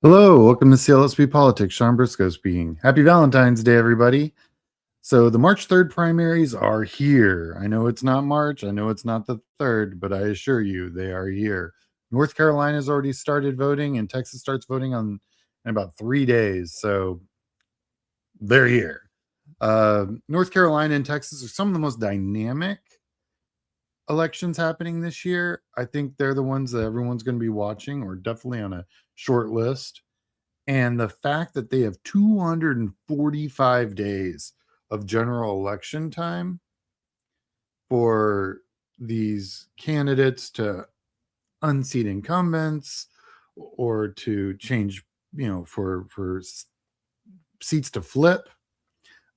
Hello, welcome to CLSP Politics. Sean Briscoe speaking. Happy Valentine's Day, everybody. So the March 3rd primaries are here. I know it's not March. I know it's not the 3rd, but I assure you they are here. North Carolina's already started voting, and Texas starts voting in about 3 days. So they're here. North Carolina and Texas are some of the most dynamic elections happening this year. I think they're the ones that everyone's going to be watching, or definitely on a short list. And the fact that they have 245 days of general election time for these candidates to unseat incumbents or to change, for seats to flip,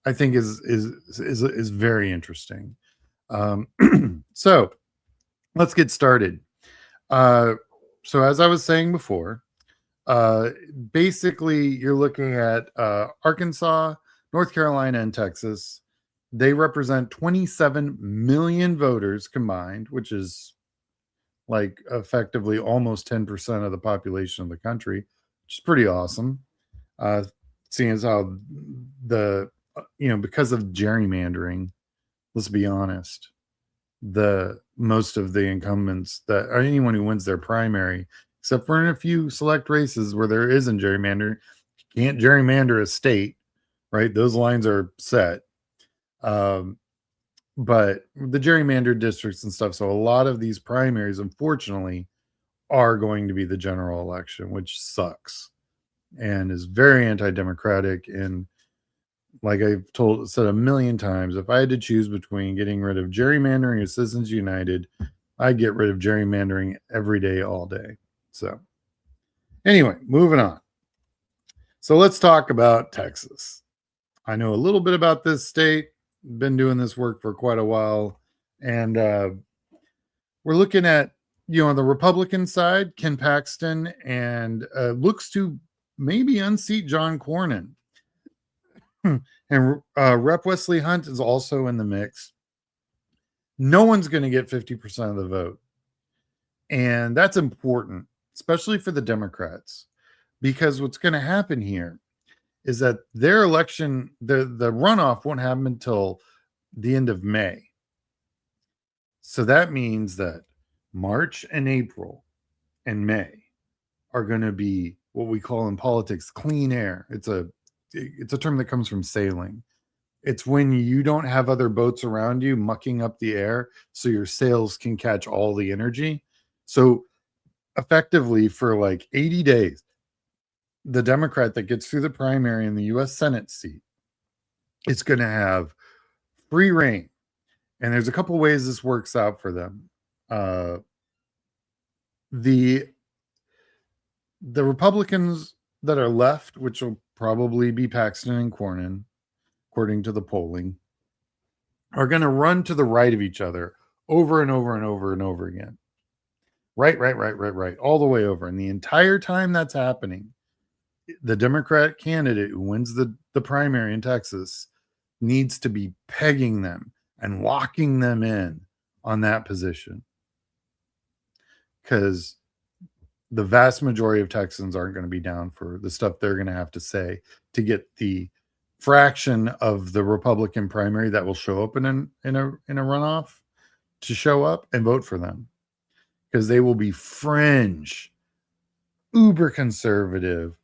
I think is very interesting. So let's get started. So as I was saying before, basically you're looking at Arkansas, North Carolina, and Texas. They represent 27 million voters combined, which is like effectively almost 10% of the population of the country, which is pretty awesome. Seeing as how because of gerrymandering, let's be honest, the most of the incumbents that or anyone who wins their primary, except for in a few select races where there isn't gerrymandering, can't gerrymander a state, right? Those lines are set. But the gerrymandered districts and stuff, so a lot of these primaries, unfortunately, are going to be the general election, which sucks and is very anti-democratic. And like I've said a million times, if I had to choose between getting rid of gerrymandering or Citizens United, I'd get rid of gerrymandering every day, all day. So anyway, moving on. So let's talk about Texas. I know a little bit about this state, been doing this work for quite a while. And we're looking at, on the Republican side, Ken Paxton, and looks to maybe unseat John Cornyn. And Rep. Wesley Hunt is also in the mix. No one's going to get 50% of the vote. And that's important, especially for the Democrats, because what's going to happen here is that their election, the runoff won't happen until the end of May. So that means that March and April and May are going to be what we call in politics clean air. It's a term that comes from sailing. It's when you don't have other boats around you mucking up the air so your sails can catch all the energy. So effectively for like 80 days, the Democrat that gets through the primary in the U.S. Senate seat is going to have free reign. And there's a couple ways this works out for them. The Republicans that are left, which will probably be Paxton and Cornyn, according to the polling, are going to run to the right of each other over and over and over and over again. Right, all the way over. And the entire time that's happening, the Democrat candidate who wins the primary in Texas needs to be pegging them and locking them in on that position. Because the vast majority of Texans aren't going to be down for the stuff they're going to have to say to get the fraction of the Republican primary that will show up in a runoff to show up and vote for them, because they will be fringe, uber conservative,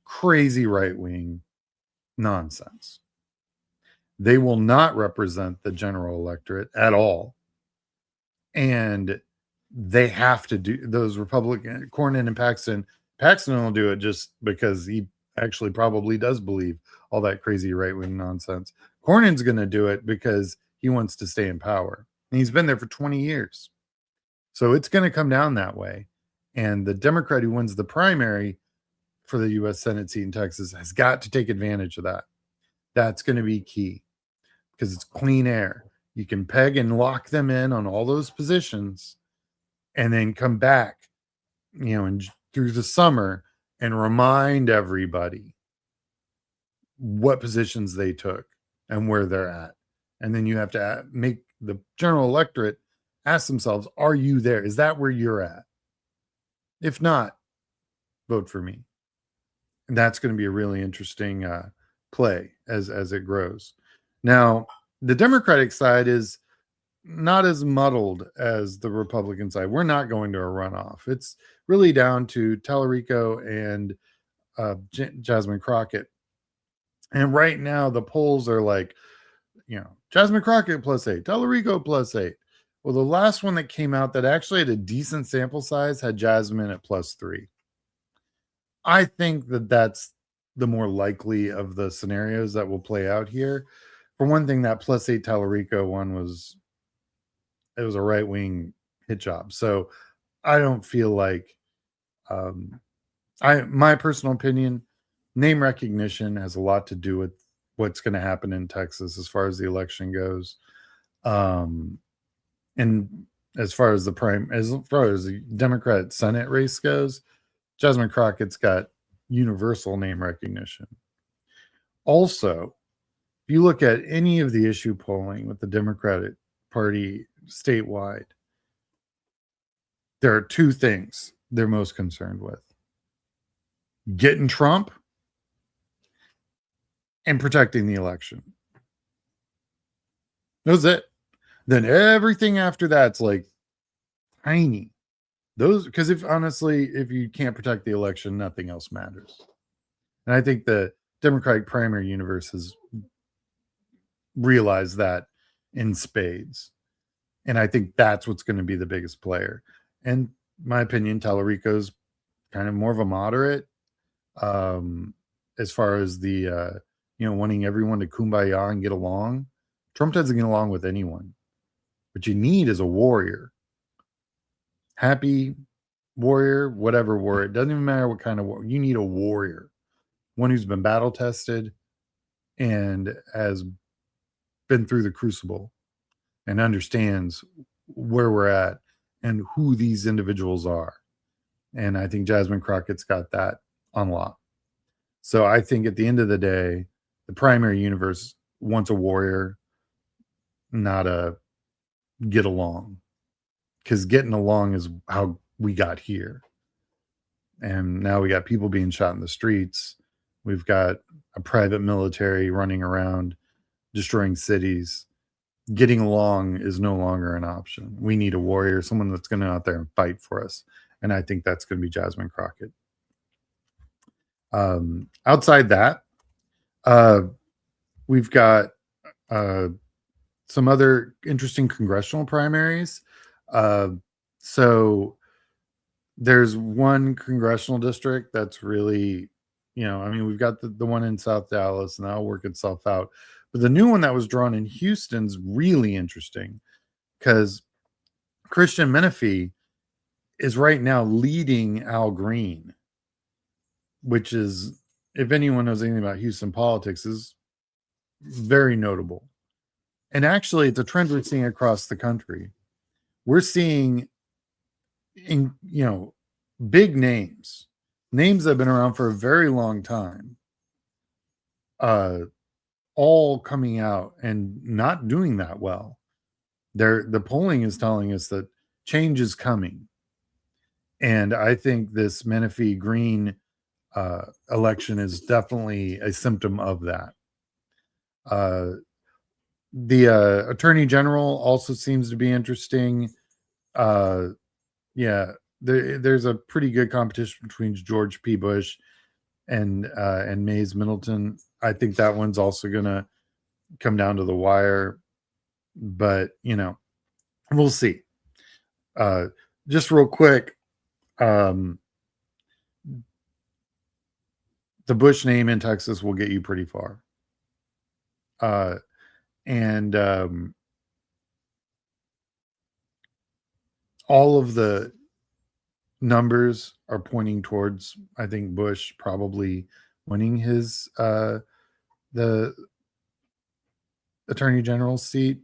crazy right-wing nonsense. They will not represent the general electorate at all. And they have to do those Republican, Cornyn and Paxton. Paxton will do it just because he actually probably does believe all that crazy right-wing nonsense. Cornyn's going to do it because he wants to stay in power. And he's been there for 20 years. So it's going to come down that way. And the Democrat who wins the primary for the U.S. Senate seat in Texas has got to take advantage of that. That's going to be key because it's clean air. You can peg and lock them in on all those positions and then come back, and through the summer and remind everybody what positions they took and where they're at. And then you have to make the general electorate ask themselves, are you there? Is that where you're at? If not, vote for me. And that's going to be a really interesting play as it grows. Now, the Democratic side is not as muddled as the Republican side. We're not going to a runoff. It's really down to Tallarico and Jasmine Crockett. And right now, the polls are like, Jasmine Crockett +8, Tallarico +8. Well, the last one that came out that actually had a decent sample size had Jasmine at +3. I think that that's the more likely of the scenarios that will play out here. For one thing, that +8 Tallarico one was a right wing hit job. So I don't feel like um, my personal opinion, name recognition has a lot to do with what's going to happen in Texas as far as the election goes. And as far as the Democrat Senate race goes, Jasmine Crockett's got universal name recognition. Also, if you look at any of the issue polling with the Democratic Party statewide, there are two things they're most concerned with: getting Trump and protecting the election. That's it. Then everything after that's like tiny. Those, because if you can't protect the election, nothing else matters. And I think the Democratic primary universe has realized that in spades. And I think that's what's going to be the biggest player. And my opinion, Tallarico's kind of more of a moderate, as far as the wanting everyone to kumbaya and get along. Trump doesn't get along with anyone. What you need is a warrior. Happy warrior, whatever warrior. It doesn't even matter what kind of warrior. You need a warrior. One who's been battle tested and has been through the crucible and understands where we're at and who these individuals are. And I think Jasmine Crockett's got that on lock. So I think at the end of the day, the primary universe wants a warrior, not a get along. Because getting along is how we got here. And now we got people being shot in the streets. We've got a private military running around destroying cities. Getting along is no longer an option. We need a warrior, someone that's going to out there and fight for us. And I think that's going to be Jasmine Crockett. Outside that, we've got some other interesting congressional primaries. So there's one congressional district that's really, we've got the one in South Dallas, and that'll work itself out. But the new one that was drawn in Houston's really interesting because Christian Menifee is right now leading Al Green, which is, if anyone knows anything about Houston politics, is very notable. And actually, it's a trend we're seeing across the country. We're seeing, big names that have been around for a very long time, all coming out and not doing that well. The polling is telling us that change is coming. And I think this Menifee Green election is definitely a symptom of that. The Attorney General also seems to be interesting. There's a pretty good competition between George P. Bush and Mays Middleton. I think that one's also going to come down to the wire, but we'll see. Just real quick, the Bush name in Texas will get you pretty far. And all of the numbers are pointing towards, I think, Bush probably winning his the Attorney General's seat.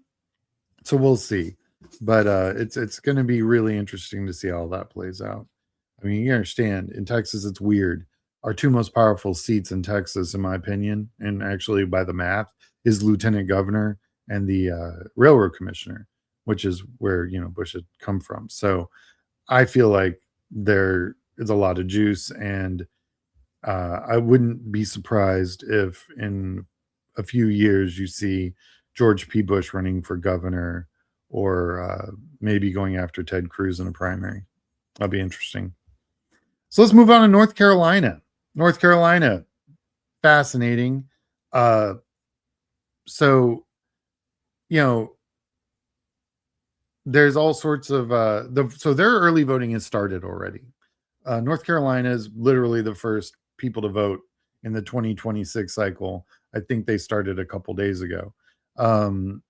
So we'll see. But it's going to be really interesting to see how that plays out. I mean, you understand, in Texas, it's weird. Our two most powerful seats in Texas, in my opinion, and actually by the math, is lieutenant governor and the railroad commissioner, which is where Bush had come from. So I feel like there is a lot of juice, and I wouldn't be surprised if in a few years you see George P. Bush running for governor or maybe going after Ted Cruz in a primary. That'll be interesting. So let's move on to North Carolina. North Carolina, fascinating. Uh, so, you know, there's all sorts of so their early voting has started already. North Carolina is literally the first people to vote in the 2026 cycle. I think they started a couple days ago. Um,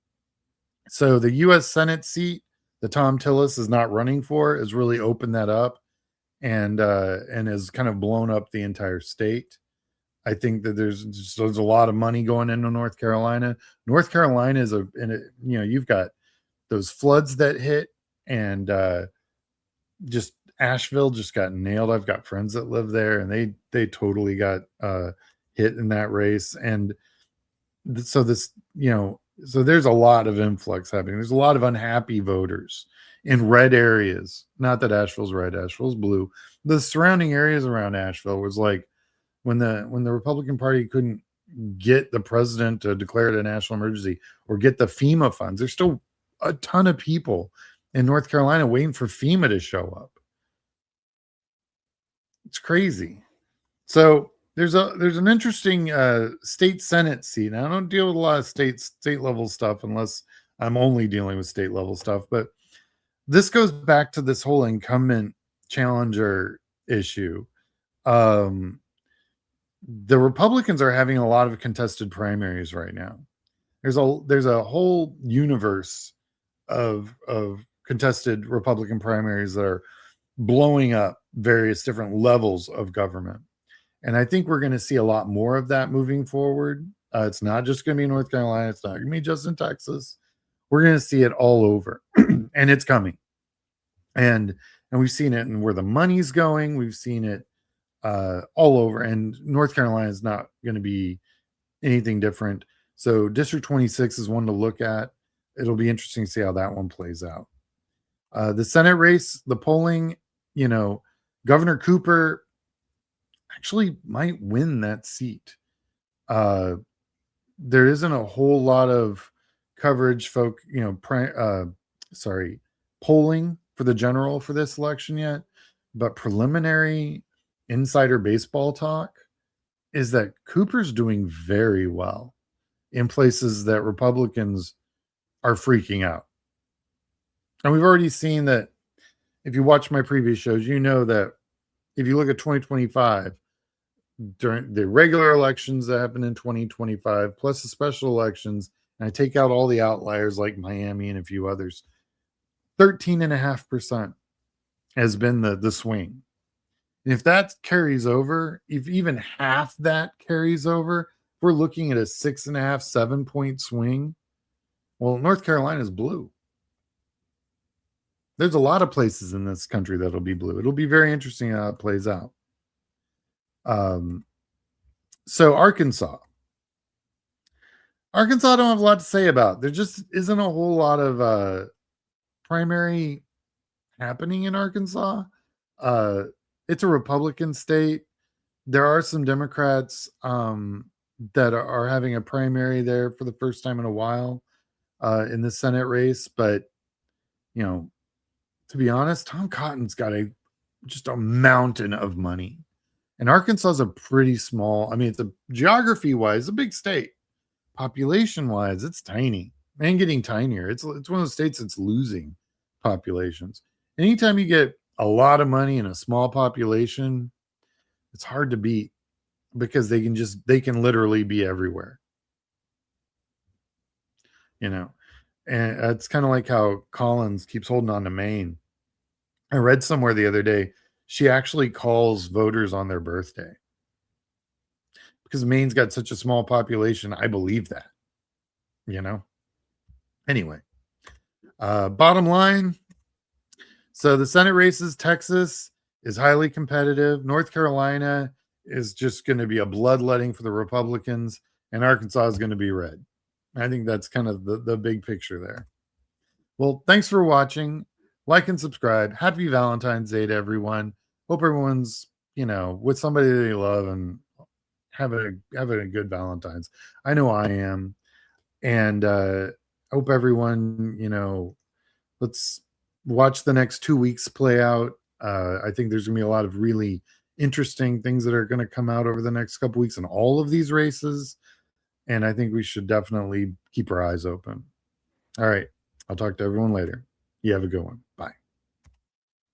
so the U.S. Senate seat that Tom Tillis is not running for has really opened that up and has kind of blown up the entire state. I think that there's a lot of money going into North Carolina. North Carolina is you've got those floods that hit and just Asheville just got nailed. I've got friends that live there and they totally got hit in that race. And so so there's a lot of influx happening. There's a lot of unhappy voters in red areas. Not that Asheville's red, Asheville's blue. The surrounding areas around Asheville was like when the Republican Party couldn't get the president to declare it a national emergency or get the FEMA funds. There's still a ton of people in North Carolina waiting for FEMA to show up. It's crazy. So there's an interesting state senate seat. Now, I don't deal with a lot of state level stuff unless I'm only dealing with state level stuff. But this goes back to this whole incumbent challenger issue. The Republicans are having a lot of contested primaries right now. There's a whole universe of contested Republican primaries that are blowing up various different levels of government. And I think we're going to see a lot more of that moving forward. It's not just going to be North Carolina. It's not going to be just in Texas. We're going to see it all over, and it's coming. And we've seen it, and where the money's going, we've seen it all over. And North Carolina is not going to be anything different. So District 26 is one to look at. It'll be interesting to see how that one plays out. The Senate race, the polling, Governor Cooper actually might win that seat. There isn't a whole lot of coverage, polling for the general for this election yet, but preliminary insider baseball talk is that Cooper's doing very well in places that Republicans are freaking out. And we've already seen that if you watch my previous shows, you know that if you look at 2025, during the regular elections that happened in 2025, plus the special elections, and I take out all the outliers like Miami and a few others, 13.5% has been the swing. And if that carries over, if even half that carries over, we're looking at a 6.5, 7 point swing. Well, North Carolina is blue. There's a lot of places in this country that'll be blue. It'll be very interesting how it plays out. So Arkansas I don't have a lot to say about. There just isn't a whole lot of primary happening in Arkansas. It's a Republican state. There are some Democrats that are having a primary there for the first time in a while in the Senate race. But, to be honest, Tom Cotton's got just a mountain of money. And Arkansas is a pretty small, it's a geography-wise, a big state. Population-wise, it's tiny and getting tinier. It's one of those states that's losing populations. Anytime you get a lot of money in a small population, it's hard to beat because they can literally be everywhere. And it's kind of like how Collins keeps holding on to Maine. I read somewhere the other day, she actually calls voters on their birthday because Maine's got such a small population. I believe that, Anyway, bottom line. So the Senate races, Texas is highly competitive. North Carolina is just going to be a bloodletting for the Republicans, and Arkansas is going to be red. I think that's kind of the big picture there. Well, thanks for watching. Like and subscribe. Happy Valentine's Day to everyone. Hope everyone's with somebody they love and having a good Valentine's. I know I am, and hope everyone, let's watch the next 2 weeks play out. I think there's gonna be a lot of really interesting things that are going to come out over the next couple weeks in all of these races, and I think we should definitely keep our eyes open. All right, I'll talk to everyone later. You have a good one. Bye.